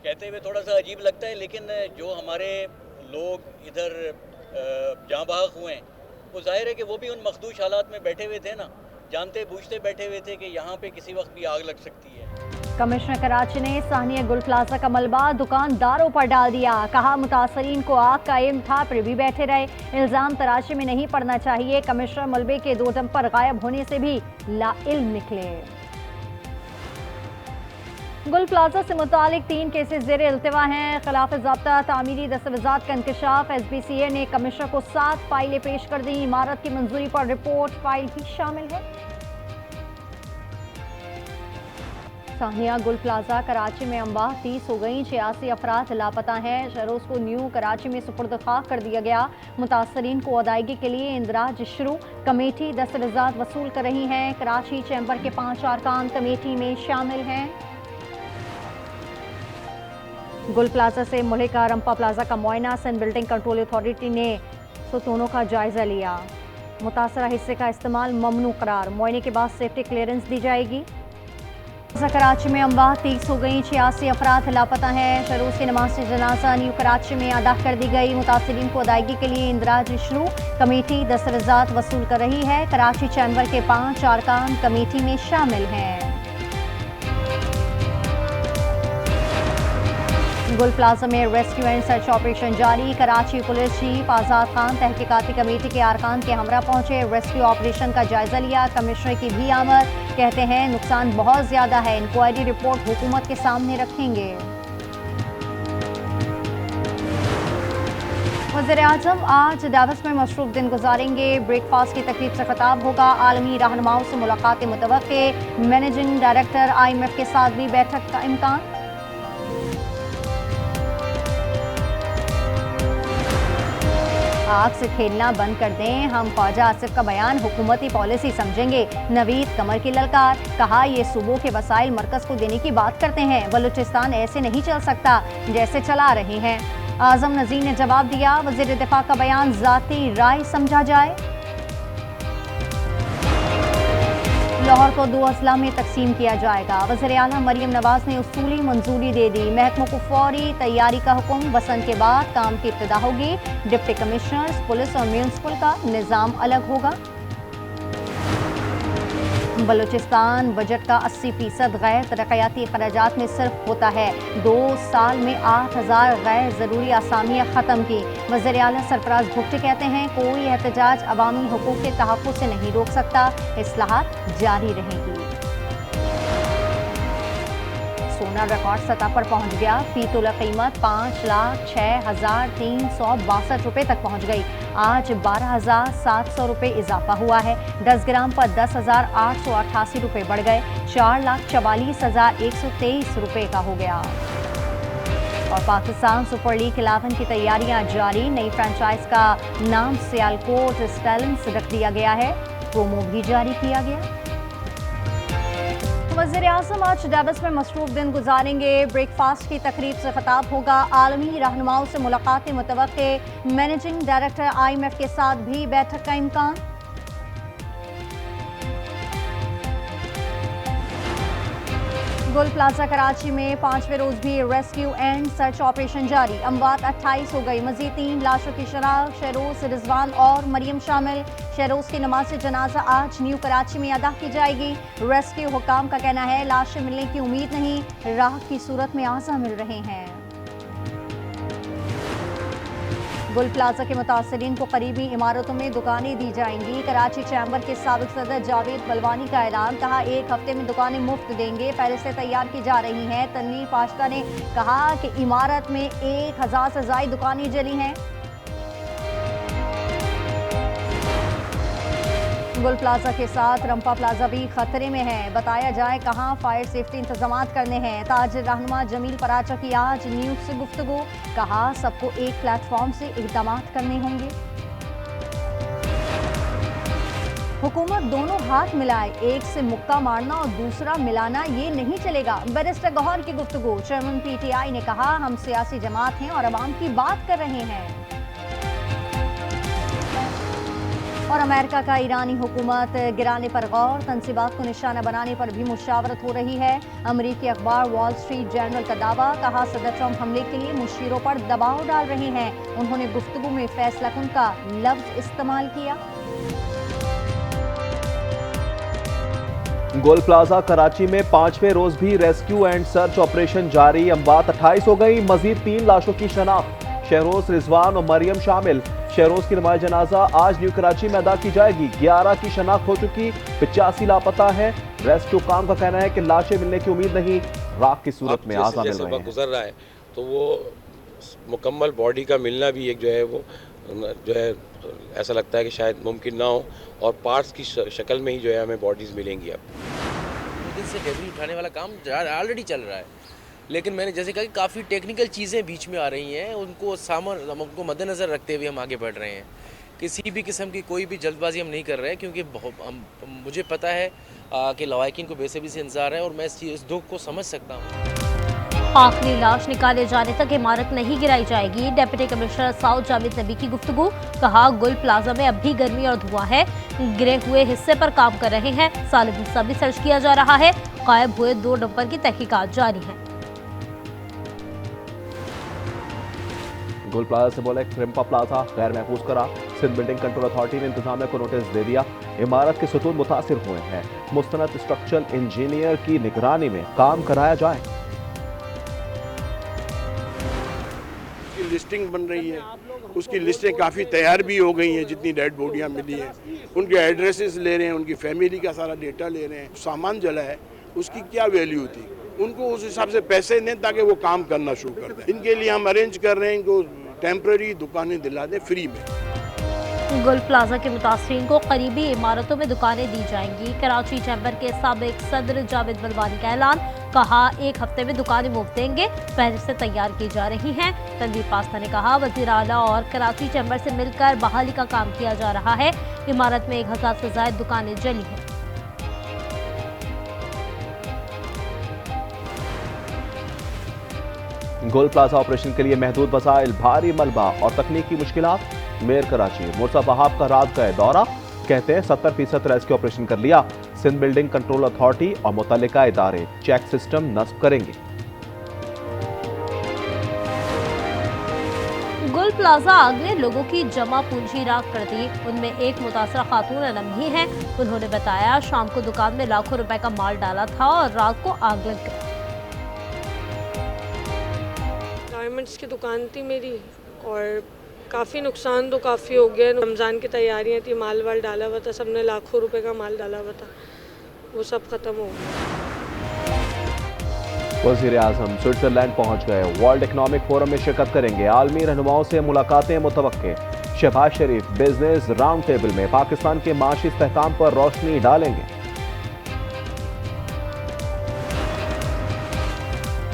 कहते हुए थोड़ा सा अजीब लगता है, लेकिन जो हमारे लोग इधर जहाँ बहक हुए हैं, वो जाहिर है कि वो भी उन मखदूश हालात में बैठे हुए थे ना, जानते बूझते बैठे हुए थे कि यहाँ पे किसी वक्त भी आग लग सकती है। कमिश्नर कराची ने साहनिया गुल प्लाजा का मलबा दुकानदारों पर डाल दिया। कहा मुतासरीन को आग का इल्म था फिर भी बैठे रहे। इल्जाम तराशी में नहीं पड़ना चाहिए। कमिश्नर मलबे के 2 डंपर गायब होने से भी लाइल्म निकले। गुल प्लाजा से मुतालिक 3 केसेस ज़ेर इल्तिवा हैं। खिलाफ ज़ाब्ता तामीरी दस्तावेज़ात का इंकशाफ। SBCA ने कमिश्नर को 7 फाइलें पेश कर दी। इमारत की मंजूरी पर रिपोर्ट फाइल भी शामिल है। साहनिया गुल प्लाजा कराची में अम्बा 30 हो गई। 86 अफराद लापता हैं। शहरों को न्यू कराची में सुपुर्द खाक कर दिया गया। मुतासरीन को अदायगी के लिए इंदराज शुरू। कमेटी दस्तावेज़ात वसूल कर रही है। कराची चैम्बर के 5 अरकान कमेटी में शामिल हैं। गुल प्लाजा से मुल्का रंपा प्लाजा का मुआयना। सिंध बिल्डिंग कंट्रोल अथॉरिटी ने सतूनों का जायजा लिया। मुतासरा हिस्से का इस्तेमाल ममनू करार। मुआयने के बाद सेफ्टी क्लियरेंस दी जाएगी। कराची में अम्बा 30 हो गई। 86 अफराद लापता हैं। शरोज की नमाज जनाजा न्यू कराची में अदा कर दी गई। मुतासरीन को अदायगी के लिए इंदराज शुरू। कमेटी दस्तावेज़ात वसूल कर रही है। कराची चैम्बर के 5 अरकान कमेटी में शामिल हैं। गुल प्लाजा में रेस्क्यू एंड सर्च ऑपरेशन जारी। कराची पुलिस चीफ आज़ाद खान तहकीकाती कमेटी के अरकान के हमरा पहुंचे। रेस्क्यू ऑपरेशन का जायजा लिया। कमिश्नर की भी आमद। कहते हैं नुकसान बहुत ज्यादा है। इंक्वायरी रिपोर्ट हुकूमत के सामने रखेंगे। वज़ीर-ए-आज़म आज डावस में मशरूफ दिन गुजारेंगे। ब्रेकफास्ट की तकरीब से खिताब होगा। आलमी रहनुमाओं से मुलाकात मुतवक्के। मैनेजिंग डायरेक्टर IMF के साथ भी बैठक का इम्कान। आग से खेलना बंद कर दें। हम ख्वाजा आसिफ का बयान हुकूमती पॉलिसी समझेंगे। नवीद कमर की ललकार। कहा ये सूबों के वसाइल मरकज को देने की बात करते हैं। बलूचिस्तान ऐसे नहीं चल सकता जैसे चला रहे हैं। आजम नजीर ने जवाब दिया। वजीर दिफा का बयान जाती राय समझा जाए। लाहौर को 2 अजला में तकसीम किया जाएगा। वज़ीर आला मरियम नवाज ने उसूली मंजूरी दे दी। महकमों को फौरी तैयारी का हुक्म। बसंत के बाद काम की इब्तिदा होगी। डिप्टी कमिश्नर्स पुलिस और म्यूनसिपल का निज़ाम अलग होगा। बलूचिस्तान बजट का 80% गैर तरक्याती खराजात में सिर्फ होता है। 2 साल में 8000 गैर ज़रूरी आसामियाँ ख़त्म की। वज़ीर आला सरफराज भुट्टो कहते हैं कोई एहतजाज अवामी हुकूक के तहफ़्फ़ुज़ से नहीं रोक सकता। इस्लाहात जारी रहेगी। सोना रिकॉर्ड सतह पर पहुंच गया। फी तोला कीमत 5,06,362 रुपये तक पहुंच गई। आज 12,700 रुपये इजाफा हुआ है। 10 ग्राम पर 10,888 रुपये बढ़ गए। 4,44,123 रुपये का हो गया। और पाकिस्तान सुपर लीग 11 की तैयारियां जारी। नई फ्रेंचाइज का नाम सियालकोट स्टैलियंस रख दिया गया है। प्रोमो भी जारी किया गया। वज़ीर आज़म आज डावस में मसरूफ दिन गुजारेंगे। ब्रेकफास्ट की तकरीब से खिताब होगा। आलमी रहनुमाओं से मुलाकात मुतवक्के। मैनेजिंग डायरेक्टर IMF के साथ भी बैठक का इम्कान। गुल प्लाजा कराची में 5वें रोज भी रेस्क्यू एंड सर्च ऑपरेशन जारी। अमवात 28 हो गई। मजीद 3 लाशों की शनाख्त। शहरोज, रिजवान और मरियम शामिल। शहरोज की नमाज जनाजा आज न्यू कराची में अदा की जाएगी। रेस्क्यू हुकाम का कहना है लाशें मिलने की उम्मीद नहीं, राह की सूरत में आज़ा मिल रहे हैं। गुल प्लाजा के मुतासरीन को करीबी इमारतों में दुकानें दी जाएंगी। कराची चैम्बर के साबिक सदर जावेद बलवानी का ऐलान। कहा 1 हफ्ते में दुकानें मुफ्त देंगे। पहले से तैयार की जा रही हैं। तनवीर पाशका ने कहा कि इमारत में 1000 से ज़ायद दुकानें जली हैं। गुल प्लाजा के साथ रंपा प्लाजा भी खतरे में है। बताया जाए कहां फायर सेफ्टी इंतजाम करने हैं। ताजिर रहनुमा जमील पराचा की आज न्यूज़ से गुफ्तगू। कहा सबको एक प्लेटफॉर्म से इक़दाम करने होंगे। हुकूमत दोनों हाथ मिलाए। एक से मुक्का मारना और दूसरा मिलाना ये नहीं चलेगा। बैरिस्टर गौहर की गुफ्तगू। चेयरमैन PTI ने कहा हम सियासी जमात हैं और अवाम की बात कर रहे हैं। और अमेरिका का ईरानी हुकूमत गिराने पर गौर, तंसीबात को निशाना बनाने पर भी मुशावरत हो रही है। अमरीकी अखबार वॉल स्ट्रीट जर्नल का दावा, कहा सदर ट्रंप हमले के लिए मुशीरों पर दबाव डाल रहे हैं। उन्होंने गुफ्तगू में फैसलाकुन का लफ्ज इस्तेमाल किया। गोल प्लाजा कराची में 5वें रोज भी रेस्क्यू एंड सर्च ऑपरेशन जारी। अमवात 28 हो गई, मजीद 3 लाशों की शनाख्त। शहरोज, रिजवान और मरियम शामिल। शहरोज की नमाज जनाजा आज न्यू कराची में अदा की जाएगी। 11 की शनाख्त हो चुकी, 85 लापता है। रेस्क्यू काम का कहना है कि लाशें मिलने की उम्मीद नहीं, राख की सूरत में आज़ा मिल रहे हैं। गुजर रहा है तो वो मुकम्मल बॉडी का मिलना भी एक वो ऐसा लगता है कि शायद मुमकिन ना हो, और पार्ट्स की शक्ल में ही हमें बॉडीज़ मिलेंगी। अब दिन से डेब्री उठाने वाला काम ऑलरेडी चल रहा है, लेकिन मैंने जैसे कहा कि काफ़ी टेक्निकल चीज़ें बीच में आ रही हैं, उनको मद्देनज़र रखते हुए हम आगे बढ़ रहे हैं। किसी भी किस्म की कोई भी जल्दबाजी हम नहीं कर रहे हैं, क्योंकि मुझे पता है कि लवाहिकीन को बेसब्री से इंतज़ार है, और मैं इस दुख को समझ सकता हूँ। आखिरी लाश निकाले जाने तक इमारत नहीं गिराई जाएगी। डिप्टी कमिश्नर साउथ जावेद नबी की गुफ्तगू, कहा गुल प्लाजा में अब भी गर्मी और धुआं है, गिरे हुए हिस्से पर काम कर रहे हैं। सालिब हिस्सा भी सर्च किया जा रहा है। गायब हुए 2 डंपर की तहकीकात जारी है। गोल प्लाजा से बोले क्रिम्पा प्लाजा गैर महफूज करा। सिंध बिल्डिंग कंट्रोल अथॉरिटी ने इंतजामिया को नोटिस दे दिया। इमारत के सतून मुतासिर हुए हैं, मुस्तनद स्ट्रक्चरल इंजीनियर की निगरानी में काम कराया जाए। लिस्टिंग बन रही है, उसकी लिस्टें काफ़ी तैयार भी हो गई हैं। जितनी डेड बॉडियाँ मिली हैं उनके एड्रेसेस ले रहे हैं, उनकी फैमिली का सारा डेटा ले रहे हैं। सामान जला है, उसकी क्या वैल्यू थी, उनको उस हिसाब से पैसे दें ताकि वो काम करना शुरू कर दें। इनके लिए हम अरेंज कर रहे हैं, इनको टेम्पररी दुकानें दिला दें फ्री में। गुल प्लाजा के मुतासरीन को करीबी इमारतों में दुकानें दी जाएंगी। कराची चैम्बर के साबिक सदर जावेद बलवानी का ऐलान, कहा 1 हफ्ते में दुकानें मुफ्त देंगे, फहरिस्तें तैयार की जा रही हैं। तनवीर पास्ता ने कहा वज़ीर आला और कराची चैम्बर से मिलकर बहाली का काम किया जा रहा है। इमारत में 1000 से ज़ायद दुकानें जली हैं। गोल प्लाजा ऑपरेशन के लिए महदूद वसाइल, भारी मलबा और तकनीकी मुश्किलात। मेयर कराची मुर्सा वहाब का रात का दौरा, कहते हैं 70% रेस्क्यू ऑपरेशन कर लिया। सिंध बिल्डिंग कंट्रोल अथॉरिटी और मुतल्लिका इदारे चेक सिस्टम नस्ब करेंगे। गुल प्लाजा आग ने लोगों की जमा पूंजी राख कर दी। उनमें एक मुतासरा खातून अलम भी है। उन्होंने बताया शाम को दुकान में लाखों रुपए का माल डाला था और रात को आग लग गई। गारमेंट्स की दुकान थी मेरी, और काफ़ी नुकसान तो काफ़ी हो गया। रमज़ान की तैयारियां थी, माल वाल डाला हुआ था, सबने लाखों रुपए का माल डाला हुआ था, वो सब ख़त्म हो गया। वज़ीर आज़म स्विट्जरलैंड पहुंच गए, वर्ल्ड इकनॉमिक फोरम में शिरकत करेंगे। आलमी रहनुमाओं से मुलाकातें मुतवक्के। शहबाज शरीफ बिजनेस राउंड टेबल में पाकिस्तान के माशी इस्तेहकाम पर रोशनी डालेंगे।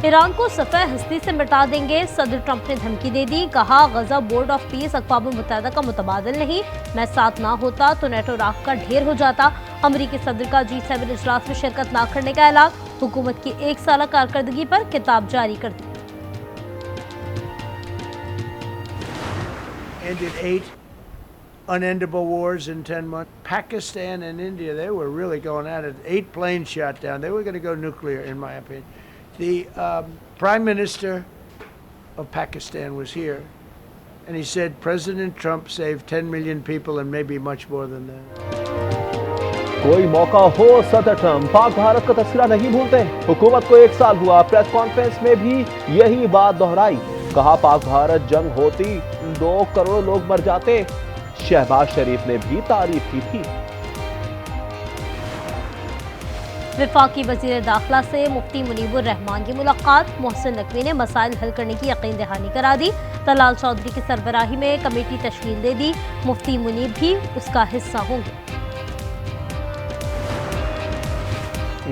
ईरान को सफ़े हस्ती से मिटा देंगे, सदर ट्रंप ने धमकी दे दी। कहा गजा बोर्ड ऑफ पीस अक़वाम मुत्तहिदा का मुतबादिल नहीं, मैं साथ ना होता तो नेटो राख का ढेर हो जाता। अमरीकी सदर का G7 इजलास में शिरकत ना करने का ऐलान। हुकूमत की 1 साला कारकर्दगी पर किताब जारी कर दी। Ended 8 unendable wars in 10 months. Pakistan and India, they were really going at it. 8 planes shot down. They were going to go nuclear, in my opinion. The Prime Minister of Pakistan was here, and he said President Trump saved 10 million people and maybe much more than that. कोई मौका हो सदर Trump Pak Bharat का तस्करा नहीं भूलते। हुकूमत को 1 साल हुआ, प्रेस कॉन्फ्रेंस में भी यही बात दोहराई। कहा पाक भारत जंग होती 2 करोड़ लोग मर जाते। शहबाज शरीफ ने भी तारीफ की थी। वफाकी वज़ीर दाखिला से मुफ्ती मुनीबुर रहमान की मुलाकात। मोहसिन नकवी ने मसाइल हल करने की यकीन दहानी करा दी। तलाल चौधरी की सरबराही में कमेटी तश्कील दे दी। मुफ्ती मुनीब भी उसका हिस्सा होंगे।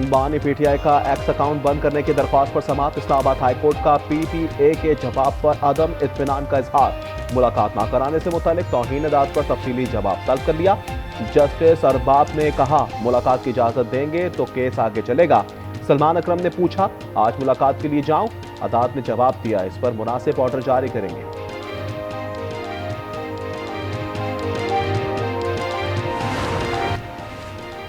बानी पीटीआई का एक्स अकाउंट बंद करने की दरख्वास्त पर समाअत। इस्लामाबाद हाईकोर्ट का पीटीए के जवाब पर अदम इत्मीनान का इजहार। मुलाकात न कराने से मुतालिक तौहीन-ए-दाद पर तफसीली जवाब तलब कर लिया। जस्टिस अरबाब ने कहा मुलाकात की इजाजत देंगे तो केस आगे चलेगा। सलमान अकरम ने पूछा आज मुलाकात के लिए जाऊं, अदालत ने जवाब दिया इस पर मुनासिब ऑर्डर जारी करेंगे।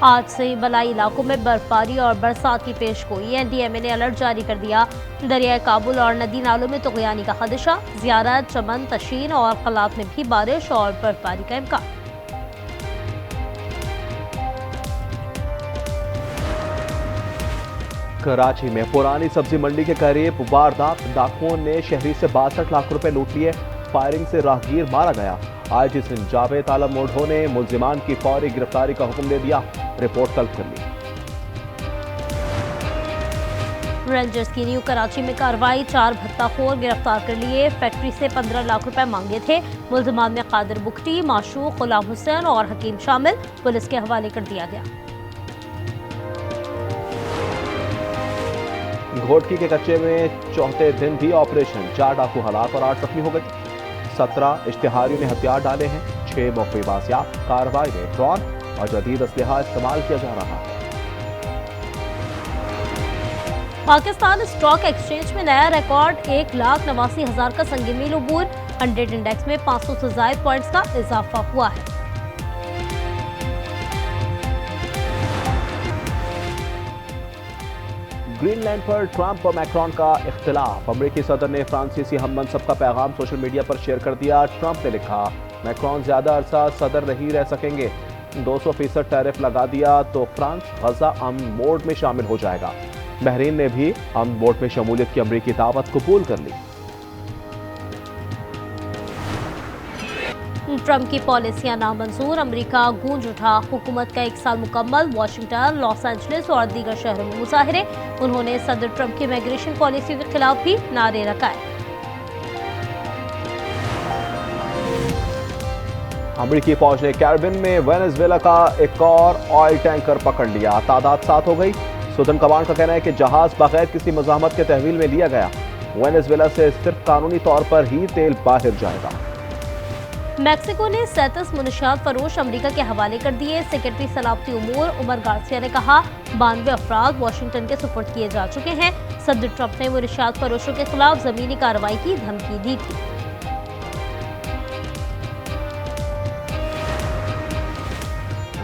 आज से बलाई इलाकों में बर्फबारी और बरसात की पेशगोई। एनडीएमए ने अलर्ट जारी कर दिया। दरियाए काबुल और नदी नालों में तुगयानी का खदशा। ज़ियारत, चमन, तशीन और कलात में भी बारिश और बर्फबारी का इम्कान। कराची में पुरानी सब्जी मंडी के करीब वारदात। डाकुओं ने शहरी से 62 लाख रुपए लूट लिए। फायरिंग से राहगीर मारा गया। आईजी सिंध जावेद आलम मोढ़ो ने मुलजिमान की फौरी गिरफ्तारी का हुक्म दे दिया। रिपोर्ट तलब कर ली। रेंजर्स की न्यू कराची में कार्रवाई। 4 भत्ताखोर गिरफ्तार कर लिए। फैक्ट्री से 15 लाख रुपए मांगे थे। मुलजिमान में कादिर बुख्ती, माशूक, गुलाम हुसैन और हकीम शामिल। पुलिस के हवाले कर दिया गया। घोटकी के कच्चे में चौथे दिन भी ऑपरेशन। 4 डाकू हलाक और 8 जख्मी हो गए। 17 इश्तिहारियों ने हथियार डाले हैं। 6 मौके बाजियाब। कार्रवाई में ड्रोन और जदीद असलहा इस्तेमाल किया जा रहा है। पाकिस्तान स्टॉक एक्सचेंज में नया रिकॉर्ड 1,89,000 का संगी मील अबूर। 100 इंडेक्स में 500 से ज्यादा पॉइंट्स का इजाफा हुआ है। ग्रीनलैंड पर ट्रंप और मैक्रोन का इख्तिलाफ। अमेरिकी सदर ने फ्रांसीसी हम मनसब का पैगाम सोशल मीडिया पर शेयर कर दिया। ट्रंप ने लिखा, मैक्रोन ज्यादा अरसा सदर नहीं रह सकेंगे। 200% टैरिफ लगा दिया तो फ्रांस गजा अमन बोर्ड में शामिल हो जाएगा। बहरीन ने भी अमन बोर्ड में शमूलियत की अमेरिकी दावत कबूल कर ली। ट्रंप की पॉलिसियां नामंजूर। अमेरिका गूंज उठा। हुकूमत का 1 साल मुकम्मल। वाशिंगटन, लॉस एंजलिस और दीगर शहरों में मुजाहिरे। उन्होंने सदर ट्रंप की इमिग्रेशन पॉलिसी के खिलाफ भी नारे लगाए। अमेरिकी फौज ने कैरिबियन में वेनेजुएला का एक और ऑयल टैंकर पकड़ लिया। तादाद 7 हो गई। सुदन कमान का कहना है कि जहाज बगैर किसी मज़ाहमत के तहवील में लिया गया। वेनेजुएला से सिर्फ कानूनी तौर पर ही तेल बाहर जाएगा। मैक्सिको ने 37 मुनशियात फरोश अमेरिका के हवाले कर दिए। सेक्रेटरी सलामती उमूर उमर गार्सिया ने कहा, 92 अफराद वाशिंगटन के सुपुर्द किए जा चुके हैं। सदर ट्रंप ने मुनशियात फरोशों के खिलाफ जमीनी कार्रवाई की धमकी दी थी।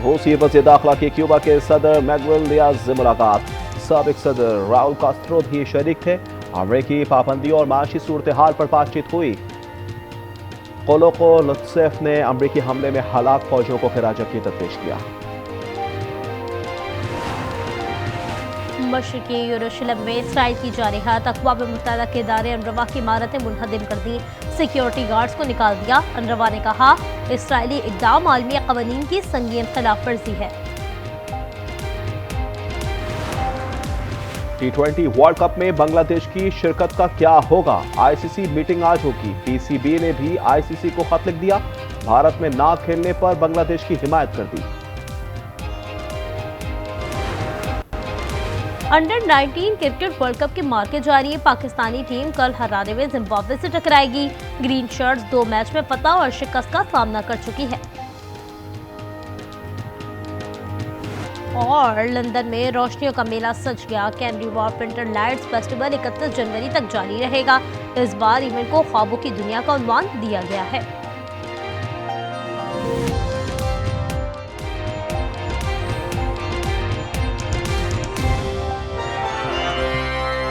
रूसी वज़ीर दाखिला की क्यूबा के सदर मैगुएल दियाज से मुलाकात। साबिक सदर राउल कास्ट्रो भी शरीक थे। अमेरिकी पाबंदियों और माशी सूरत हाल पर बातचीत हुई। कोलोको लुत्सेफ ने अमेरिकी हमले में हलाक फौजियों को खिराज अकीदत पेश किया। मशरकी यरूशलेम में इसराइल की जारहात। अक़वाम मुत्तहिदा के इदारे अनरवा की इमारतें मुनहदिम कर दी। सिक्योरिटी गार्ड्स को निकाल दिया। अनरवा ने कहा, इसराइली इक़दाम आलमी क़वानीन की संगीन खिलाफ वर्जी है। T20 वर्ल्ड कप में बांग्लादेश की शिरकत का क्या होगा? आईसीसी मीटिंग आज होगी। पीसीबी ने भी आईसीसी को खत लिख दिया। भारत में ना खेलने पर बांग्लादेश की हिमायत कर दी। अंडर 19 क्रिकेट वर्ल्ड कप के मार्के जारी। पाकिस्तानी टीम कल हरारे में जिम्बाब्वे से टकराएगी। ग्रीन शर्ट्स 2 मैच में फतह और शिकस्त का सामना कर चुकी है। और लंदन में रोशनियों का मेला सज गया। Canary Wharf winter lights festival 31 जनवरी तक जारी रहेगा। इस बार इवेंट को ख्वाबों की दुनिया का उन्वान दिया गया है।